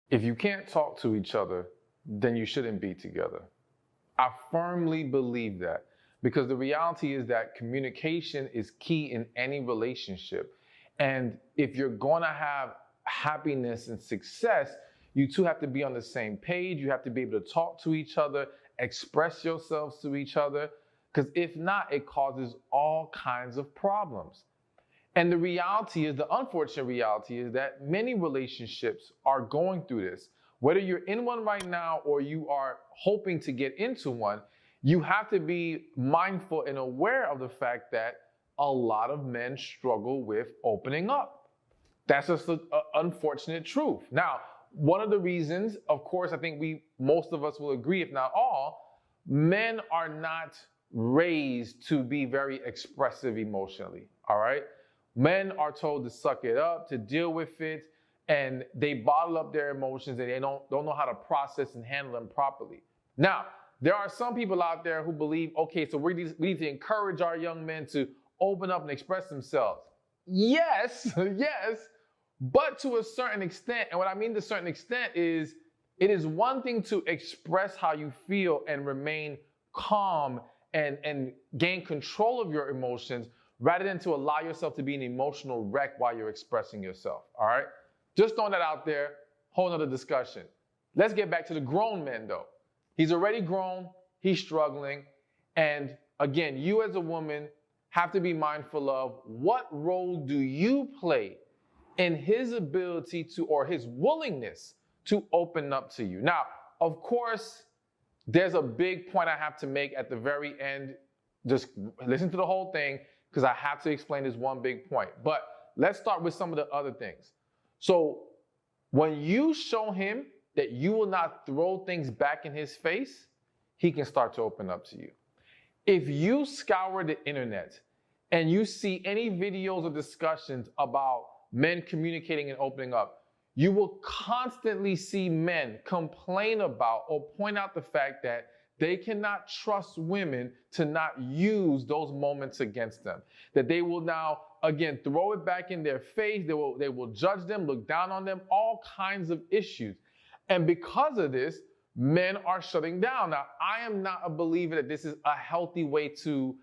If you can't talk to each other, then you shouldn't be together. I firmly believe that, because the reality is that communication is key in any relationship. And if you're going to have happiness and success, you two have to be on the same page. You have to be able to talk to each other, express yourselves to each other, because if not, it causes all kinds of problems. And the reality is, the unfortunate reality is that many relationships are going through this. Whether you're in one right now or you are hoping to get into one, you have to be mindful and aware of the fact that a lot of men struggle with opening up. That's just an unfortunate truth. Now, one of the reasons, of course, I think most of us will agree, if not all, men are not raised to be very expressive emotionally, all right? Men are told to suck it up, to deal with it, and they bottle up their emotions and they don't know how to process and handle them properly. Now, there are some people out there who believe, okay, so we need to encourage our young men to open up and express themselves. Yes, yes, but to a certain extent. And what I mean to a certain extent is, it is one thing to express how you feel and remain calm and gain control of your emotions, rather than to allow yourself to be an emotional wreck while you're expressing yourself, all right? Just throwing that out there, whole nother discussion. Let's get back to the grown men though. He's already grown, he's struggling, and again, you as a woman have to be mindful of, what role do you play in his ability to, or his willingness to open up to you? Now, of course, there's a big point I have to make at the very end. Just listen to the whole thing, because I have to explain this one big point. But let's start with some of the other things. So when you show him that you will not throw things back in his face, he can start to open up to you. If you scour the internet and you see any videos or discussions about men communicating and opening up, you will constantly see men complain about or point out the fact that they cannot trust women to not use those moments against them. That they will now, again, throw it back in their face. They will judge them, look down on them, all kinds of issues. And because of this, men are shutting down. Now, I am not a believer that this is a healthy way to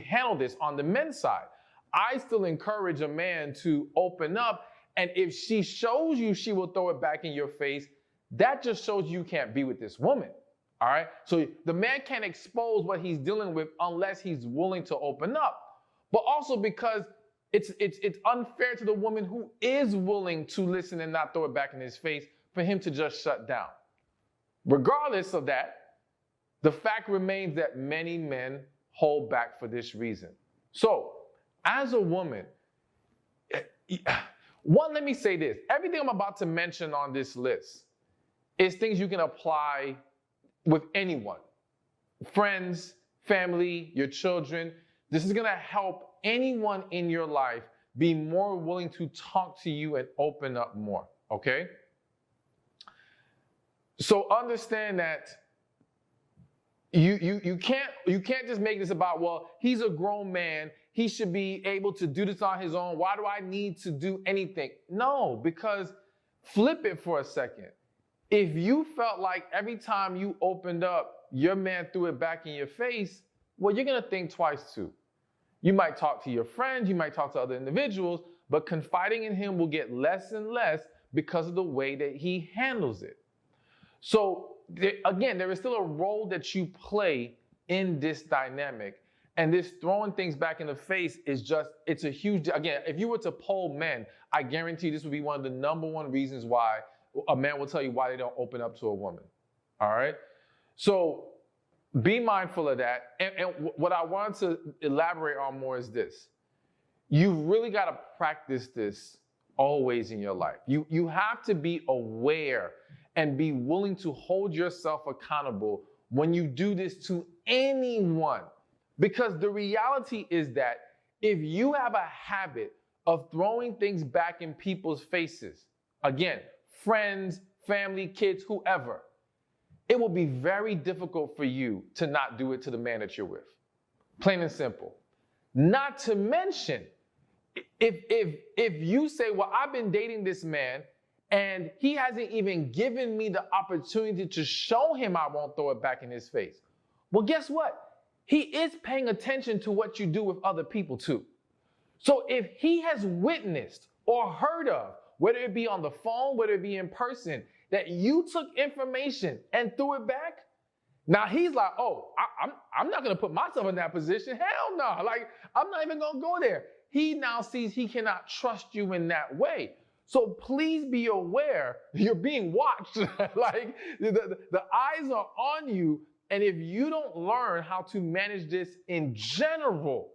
handle this on the men's side. I still encourage a man to open up. And if she shows you she will throw it back in your face, that just shows you can't be with this woman. All right. So the man can't expose what he's dealing with unless he's willing to open up. But also because it's unfair to the woman who is willing to listen and not throw it back in his face for him to just shut down. Regardless of that, the fact remains that many men hold back for this reason. So as a woman, let me say this. Everything I'm about to mention on this list is things you can apply with anyone, friends, family, your children. This is going to help anyone in your life be more willing to talk to you and open up more, okay? So understand that you can't just make this about, well, he's a grown man, he should be able to do this on his own. Why do I need to do anything? No, because flip it for a second. If you felt like every time you opened up, your man threw it back in your face, well, you're going to think twice too. You might talk to your friends, you might talk to other individuals, but confiding in him will get less and less because of the way that he handles it. So again, there is still a role that you play in this dynamic. And this throwing things back in the face is just, it's a huge, again, if you were to poll men, I guarantee this would be one of the number one reasons why a man will tell you why they don't open up to a woman. All right. So be mindful of that. And what I want to elaborate on more is this. You've really got to practice this always in your life. You have to be aware and be willing to hold yourself accountable when you do this to anyone. Because the reality is that if you have a habit of throwing things back in people's faces, again, friends, family, kids, whoever, it will be very difficult for you to not do it to the man that you're with. Plain and simple. Not to mention, if you say, well, I've been dating this man And he hasn't even given me the opportunity to show him I won't throw it back in his face. Well, guess what? He is paying attention to what you do with other people too. So if he has witnessed or heard of, whether it be on the phone, whether it be in person, that you took information and threw it back, now he's like, oh, I'm not going to put myself in that position. Hell no. Like, I'm not even going to go there. He now sees he cannot trust you in that way. So please be aware you're being watched. Like the eyes are on you. And if you don't learn how to manage this in general,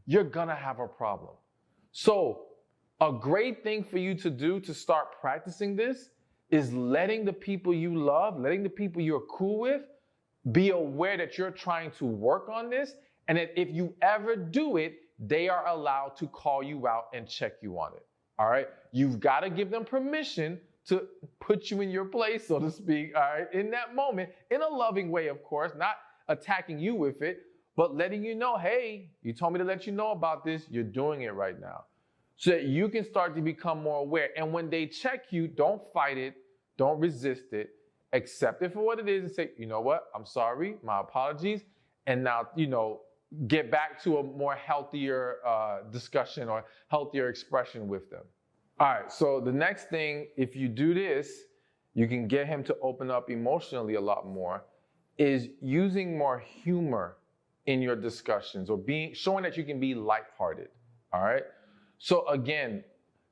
you're going to have a problem. So a great thing for you to do to start practicing this is letting the people you love, letting the people you're cool with, be aware that you're trying to work on this. And that if you ever do it, they are allowed to call you out and check you on it. All right. You've got to give them permission to put you in your place, so to speak. All right. In that moment, in a loving way, of course, not attacking you with it, but letting you know, hey, you told me to let you know about this. You're doing it right now. So that you can start to become more aware. And when they check you, don't fight it. Don't resist it. Accept it for what it is and say, you know what? I'm sorry. My apologies. And now, get back to a more healthier discussion or healthier expression with them. All right, so the next thing, if you do this, you can get him to open up emotionally a lot more, is using more humor in your discussions or showing that you can be lighthearted, all right? So again,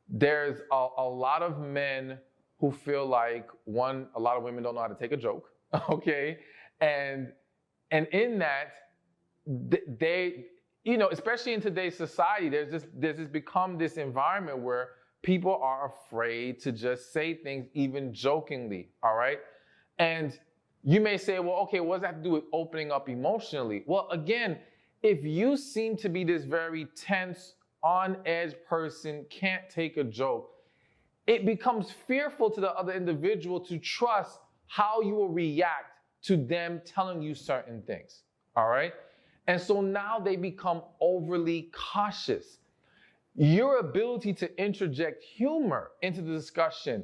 there's a lot of men who feel like, one, a lot of women don't know how to take a joke, okay? And in that, they, especially in today's society, there's become this environment where people are afraid to just say things even jokingly, all right? And you may say, well, okay, what does that have to do with opening up emotionally? Well, again, if you seem to be this very tense, on-edge person, can't take a joke, it becomes fearful to the other individual to trust how you will react to them telling you certain things, all right? And so now they become overly cautious. Your ability to interject humor into the discussion,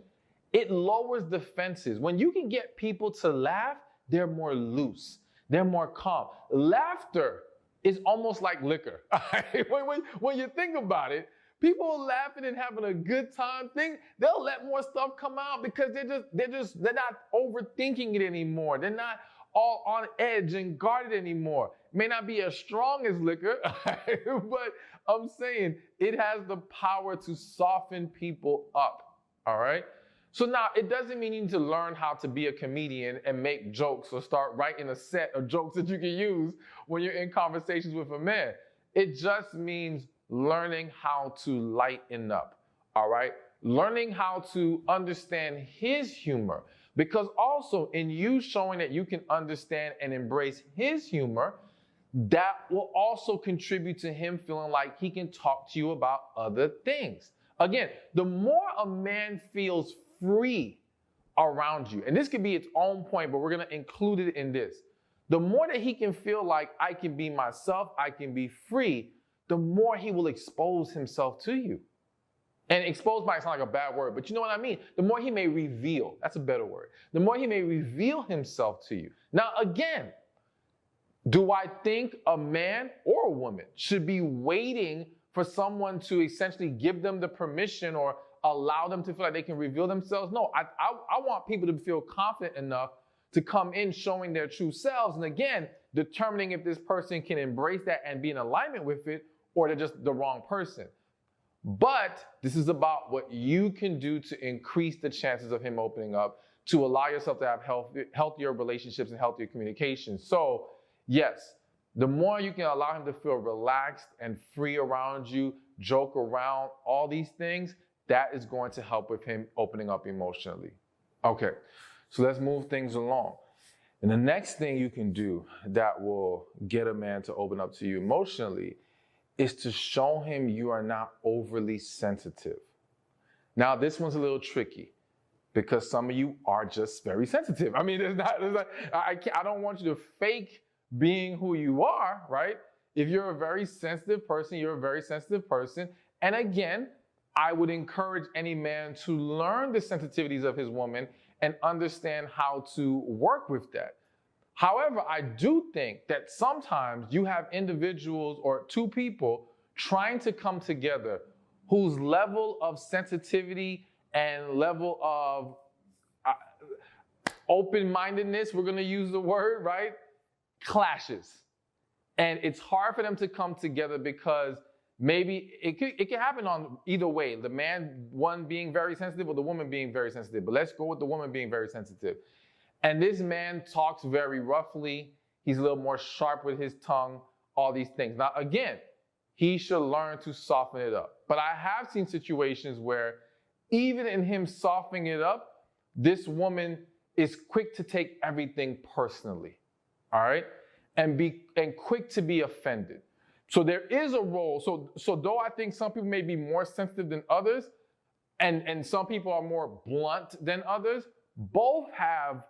it lowers defenses. When you can get people to laugh, they're more loose. They're more calm. Laughter is almost like liquor. When you think about it, people are laughing and having a good time. They'll let more stuff come out because they're not overthinking it anymore. They're not all on edge and guarded anymore. May not be as strong as liquor, but I'm saying it has the power to soften people up, all right? So now, it doesn't mean you need to learn how to be a comedian and make jokes or start writing a set of jokes that you can use when you're in conversations with a man. It just means learning how to lighten up, all right? Learning how to understand his humor. Because also in you showing that you can understand and embrace his humor, that will also contribute to him feeling like he can talk to you about other things. Again, the more a man feels free around you, and this could be its own point, but we're going to include it in this. The more that he can feel like I can be myself, I can be free, the more he will expose himself to you. And expose might sound like a bad word, but you know what I mean? The more he may reveal, that's a better word. The more he may reveal himself to you. Now, again, do I think a man or a woman should be waiting for someone to essentially give them the permission or allow them to feel like they can reveal themselves? No, I want people to feel confident enough to come in showing their true selves. And again, determining if this person can embrace that and be in alignment with it, or they're just the wrong person. But this is about what you can do to increase the chances of him opening up, to allow yourself to have healthier relationships and healthier communication. So yes, the more you can allow him to feel relaxed and free around you, joke around, all these things, that is going to help with him opening up emotionally. Okay, so let's move things along. And the next thing you can do that will get a man to open up to you emotionally is to show him you are not overly sensitive. Now, this one's a little tricky because some of you are just very sensitive. I mean, I don't want you to fake being who you are, right? If you're a very sensitive person, you're a very sensitive person. And again, I would encourage any man to learn the sensitivities of his woman and understand how to work with that. However, I do think that sometimes you have individuals or two people trying to come together whose level of sensitivity and level of open-mindedness, we're going to use the word, right, clashes. And it's hard for them to come together because maybe it can happen on either way. The man, one being very sensitive or the woman being very sensitive. But let's go with the woman being very sensitive. And this man talks very roughly. He's a little more sharp with his tongue, all these things. Now, again, he should learn to soften it up. But I have seen situations where even in him softening it up, this woman is quick to take everything personally, all right? And quick to be offended. So there is a role. So though I think some people may be more sensitive than others, and some people are more blunt than others, both have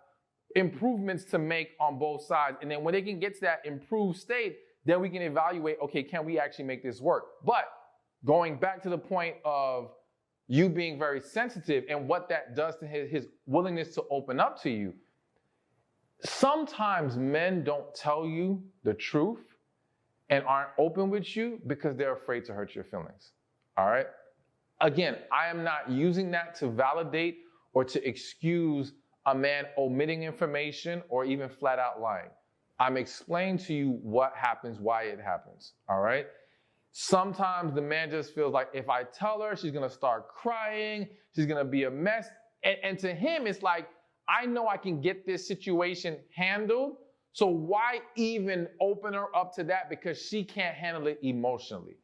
improvements to make on both sides. And then when they can get to that improved state, then we can evaluate, okay, can we actually make this work? But going back to the point of you being very sensitive and what that does to his willingness to open up to you, sometimes men don't tell you the truth and aren't open with you because they're afraid to hurt your feelings, all right? Again, I am not using that to validate or to excuse a man omitting information or even flat out lying. I'm explaining to you what happens, why it happens, all right? Sometimes the man just feels like if I tell her, she's gonna start crying, she's gonna be a mess. And to him, it's like, I know I can get this situation handled, so why even open her up to that because she can't handle it emotionally?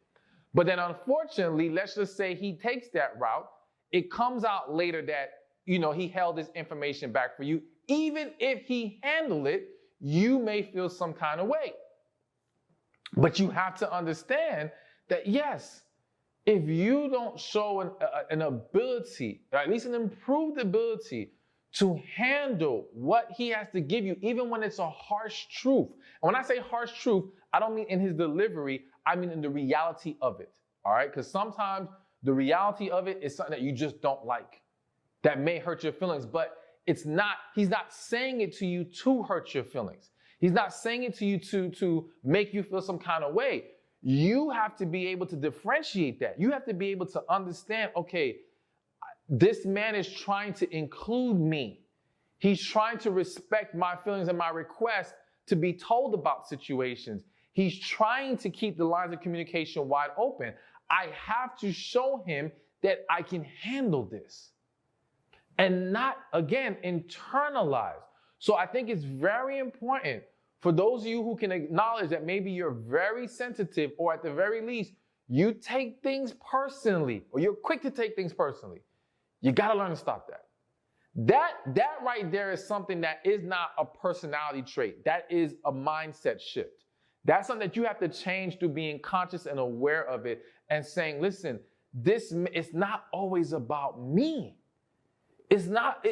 But then unfortunately, let's just say he takes that route, it comes out later that, you know, he held this information back for you. Even if he handled it, you may feel some kind of way. But you have to understand that, yes, if you don't show an ability, or at least an improved ability to handle what he has to give you, even when it's a harsh truth. And when I say harsh truth, I don't mean in his delivery, I mean in the reality of it, all right? Because sometimes the reality of it is something that you just don't like, that may hurt your feelings, but he's not saying it to you to hurt your feelings. He's not saying it to you to make you feel some kind of way. You have to be able to differentiate that. You have to be able to understand, okay, this man is trying to include me. He's trying to respect my feelings and my request to be told about situations. He's trying to keep the lines of communication wide open. I have to show him that I can handle this and not, again, internalize. So I think it's very important for those of you who can acknowledge that maybe you're very sensitive, or at the very least, you take things personally, or you're quick to take things personally. You got to learn to stop that. That right there is something that is not a personality trait. That is a mindset shift. That's something that you have to change through being conscious and aware of it and saying, listen, it's not always about me. It's not,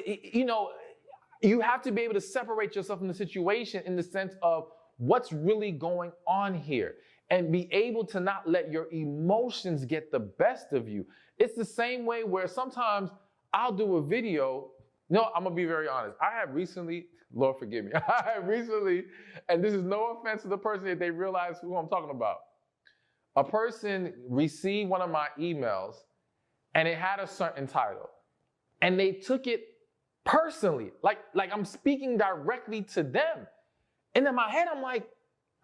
you have to be able to separate yourself from the situation in the sense of what's really going on here and be able to not let your emotions get the best of you. It's the same way where sometimes I'll do a video. No, I'm going to be very honest. I have recently, Lord forgive me, I have recently, and this is no offense to the person if they realize who I'm talking about. A person received one of my emails and it had a certain title and they took it personally, like I'm speaking directly to them. And in my head, I'm like,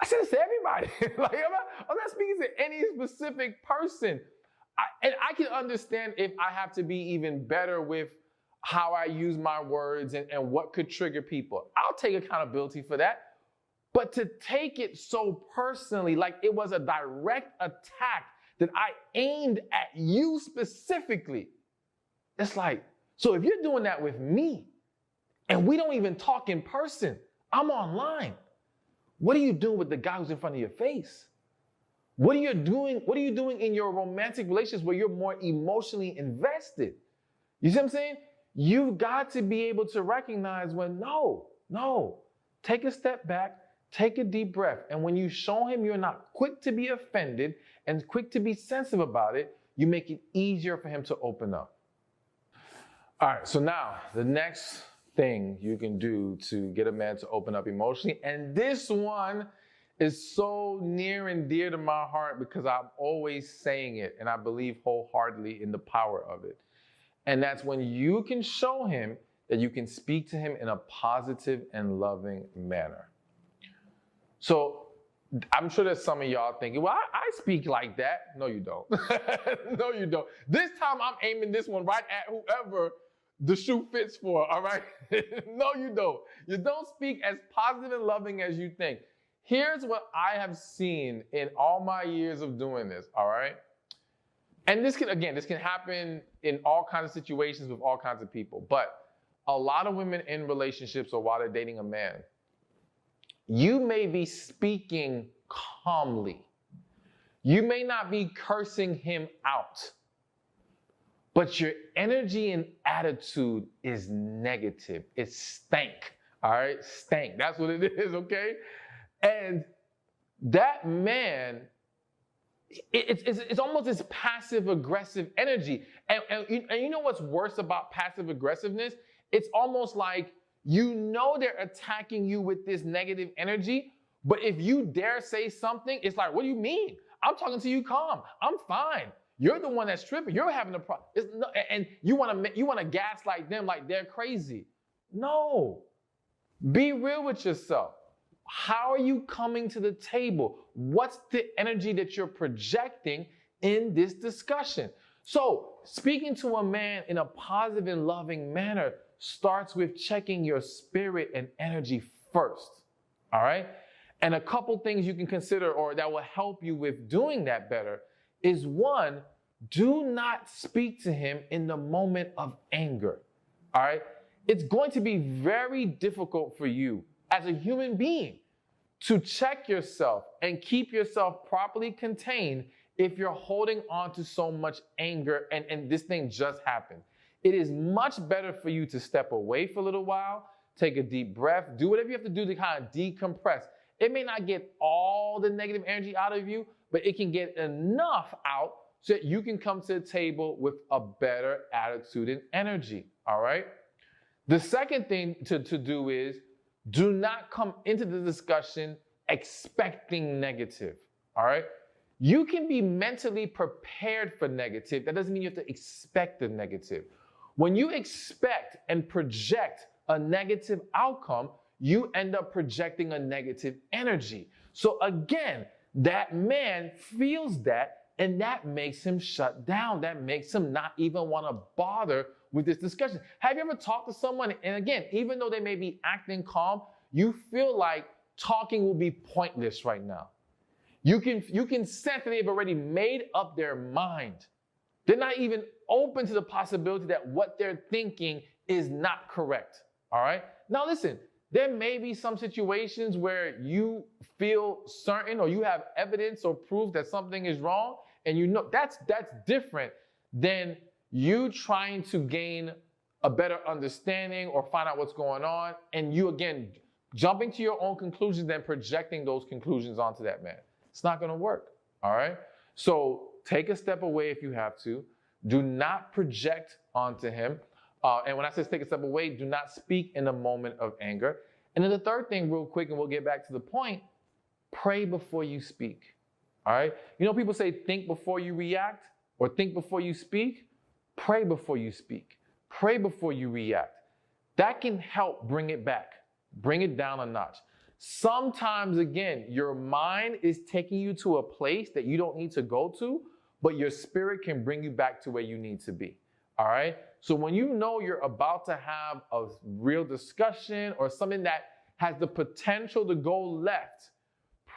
I said this to everybody. I'm not speaking to any specific person. And I can understand if I have to be even better with how I use my words and what could trigger people. I'll take accountability for that. But to take it so personally, like it was a direct attack that I aimed at you specifically, it's like, so if you're doing that with me and we don't even talk in person, I'm online, what are you doing with the guy who's in front of your face? What are you doing in your romantic relationships where you're more emotionally invested? You see what I'm saying? You've got to be able to recognize when, no, take a step back, take a deep breath. And when you show him you're not quick to be offended and quick to be sensitive about it, you make it easier for him to open up. All right, so now the next thing you can do to get a man to open up emotionally, and this one is so near and dear to my heart because I'm always saying it and I believe wholeheartedly in the power of it. And that's when you can show him that you can speak to him in a positive and loving manner. So I'm sure there's some of y'all thinking, well, I speak like that. No, you don't. No, you don't. This time I'm aiming this one right at whoever the shoe fits for, all right? No, you don't. You don't speak as positive and loving as you think. Here's what I have seen in all my years of doing this, all right? And this can happen in all kinds of situations with all kinds of people. But a lot of women in relationships or while they're dating a man, you may be speaking calmly. You may not be cursing him out. But your energy and attitude is negative. It's stank, all right? Stank, that's what it is, okay? And that man, it's almost this passive-aggressive energy. And you know what's worse about passive aggressiveness? It's almost like you know they're attacking you with this negative energy, but if you dare say something, it's like, what do you mean? I'm talking to you calm. I'm fine. You're the one that's tripping. You're having a problem. And you want to gaslight them like they're crazy. No. Be real with yourself. How are you coming to the table? What's the energy that you're projecting in this discussion? So speaking to a man in a positive and loving manner starts with checking your spirit and energy first. All right? And a couple things you can consider or that will help you with doing that better is one, do not speak to him in the moment of anger, all right? It's going to be very difficult for you as a human being to check yourself and keep yourself properly contained if you're holding on to so much anger and this thing just happened. It is much better for you to step away for a little while, take a deep breath, do whatever you have to do to kind of decompress. It may not get all the negative energy out of you, but it can get enough out so that you can come to the table with a better attitude and energy, all right? The second thing to do is do not come into the discussion expecting negative, all right? You can be mentally prepared for negative. That doesn't mean you have to expect the negative. When you expect and project a negative outcome, you end up projecting a negative energy. So again, that man feels that, and that makes him shut down. That makes him not even want to bother with this discussion. Have you ever talked to someone, and again, even though they may be acting calm, you feel like talking will be pointless right now? You can sense that they've already made up their mind. They're not even open to the possibility that what they're thinking is not correct, all right? Now listen, there may be some situations where you feel certain or you have evidence or proof that something is wrong, and you know that's different than you trying to gain a better understanding or find out what's going on, and you again jumping to your own conclusions and projecting those conclusions onto that man. It's not going to work, all right? So take a step away if you have to. Do not project onto him. And when I say take a step away, do not speak in a moment of anger. And then the third thing, real quick, and we'll get back to the point, pray before you speak, all right? You know, people say think before you react or think before you speak. Pray before you speak. Pray before you react. That can help bring it back, bring it down a notch. Sometimes, again, your mind is taking you to a place that you don't need to go to, but your spirit can bring you back to where you need to be, all right? So when you know you're about to have a real discussion or something that has the potential to go left,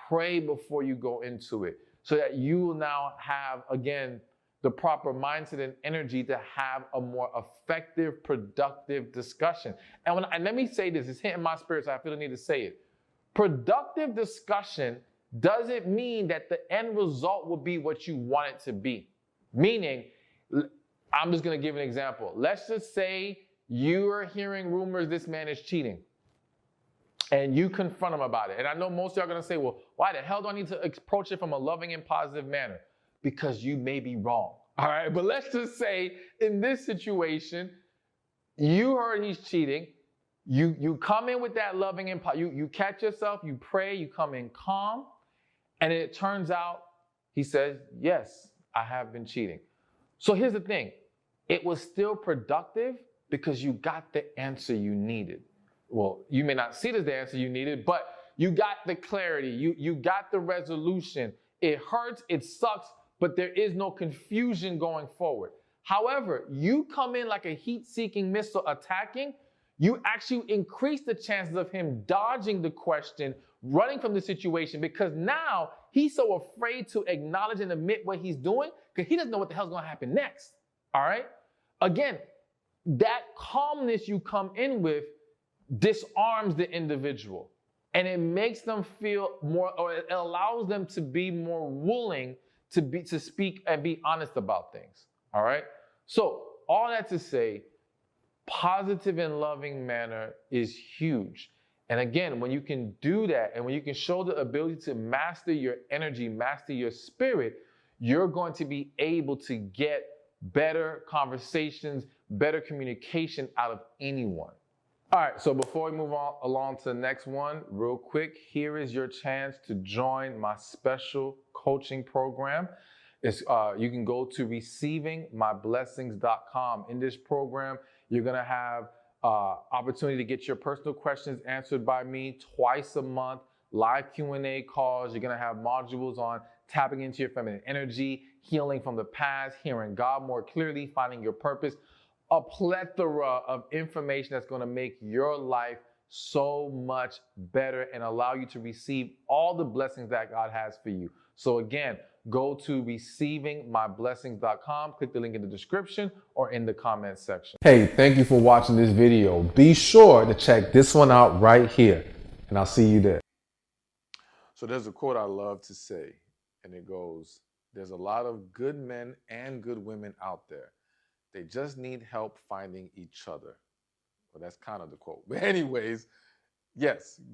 pray before you go into it so that you will now have, again, the proper mindset and energy to have a more effective, productive discussion. And let me say this, it's hitting my spirit, so I feel the need to say it. Productive discussion doesn't mean that the end result will be what you want it to be. Meaning, I'm just going to give an example. Let's just say you are hearing rumors this man is cheating, and you confront him about it. And I know most of y'all are going to say, well, why the hell do I need to approach it from a loving and positive manner? Because you may be wrong, All right, but let's just say in this situation, you heard he's cheating. You come in with that loving and you catch yourself, you pray, you come in calm, and it turns out he says, yes, I have been cheating. So here's the thing. It was still productive because you got the answer you needed. Well, you may not see it as the answer you needed, but you got the clarity. You got the resolution. It hurts, it sucks, but there is no confusion going forward. However, you come in like a heat-seeking missile attacking, you actually increase the chances of him dodging the question, running from the situation, because now he's so afraid to acknowledge and admit what he's doing because he doesn't know what the hell's going to happen next. All right? Again, that calmness you come in with disarms the individual, and it makes them feel more, or it allows them to be more willing to speak and be honest about things. All right? So all that to say, positive and loving manner is huge. And again, when you can do that, and when you can show the ability to master your energy, master your spirit, you're going to be able to get better conversations, better communication out of anyone. All right, so before we move on along to the next one, real quick, here is your chance to join my special coaching program. You can go to receivingmyblessings.com. In this program, you're gonna have opportunity to get your personal questions answered by me twice a month, live Q&A calls. You're gonna have modules on tapping into your feminine energy, healing from the past, hearing God more clearly, finding your purpose. A plethora of information that's going to make your life so much better and allow you to receive all the blessings that God has for you. So again, go to receivingmyblessings.com, click the link in the description or in the comments section. Hey, thank you for watching this video. Be sure to check this one out right here, and I'll see you there. So there's a quote I love to say, and it goes, there's a lot of good men and good women out there. They just need help finding each other. Well, that's kind of the quote. But anyways, yes,